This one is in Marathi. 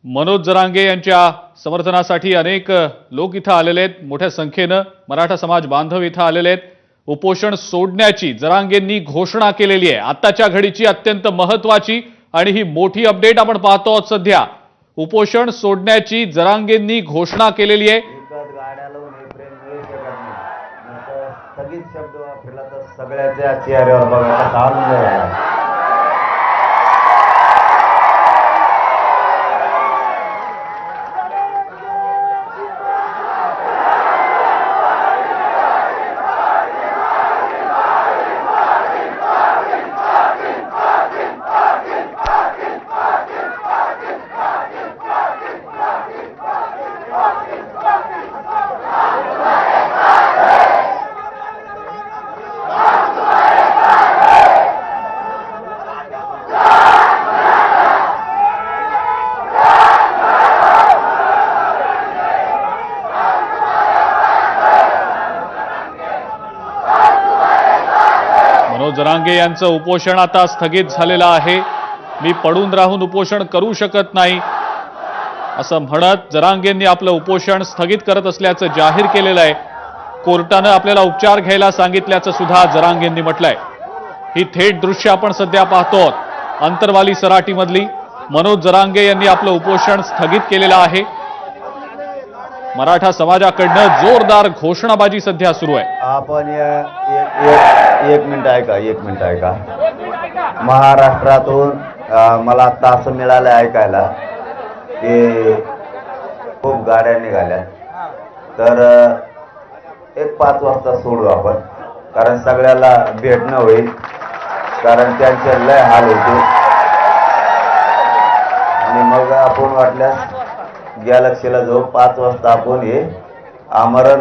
मनोज जरांगे यांच्या समर्थनासाठी अनेक लोक इथं आलेले आहेत। मोठ्या संख्येने मराठा समाज बांधव इथं आलेले आहेत। उपोषण सोडण्याची जरांगेंनी घोषणा केलेली आहे। आताच्या घडीची अत्यंत महत्त्वाची आणि ही मोठी अपडेट आपण पाहतो आहोत। सध्या उपोषण सोडण्याची जरांगेंनी घोषणा केलेली आहे। स्थगित शब्द वापरला तर सगळ्याच्या चेहऱ्यावर बघा आनंद आहे। मनोज जरांगे यांचं उपोषण आता स्थगित झालेलं आहे। मी पडून राहून उपोषण करू शकत नाही असं म्हणत जरांगेंनी आपलं उपोषण स्थगित करत असल्याचं जाहीर केलेलं आहे। कोर्टानं आपल्याला उपचार घ्यायला सांगितल्याचं सुद्धा जरांगेंनी म्हटलंय। ही थेट दृश्य आपण सध्या पाहतो अंतरवाली सराटीमधली। मनोज जरांगे यांनी आपलं उपोषण स्थगित केलेलं आहे। मराठा समाजाकडनं जोरदार घोषणाबाजी सध्या सुरू आहे। आपण एक मिनिट ऐका। महाराष्ट्रातून मला आता असं मिळालं ऐकायला की खूप गाड्या निघाल्या, तर एक 5 वाजता सोडू आपण, कारण सगळ्याला भेटणं होईल, कारण त्यांचे लय हाल होते। आणि मग आपण वाटल्यास गॅलेक्सीला जाऊ। 5 वाजता आपण हे आमरण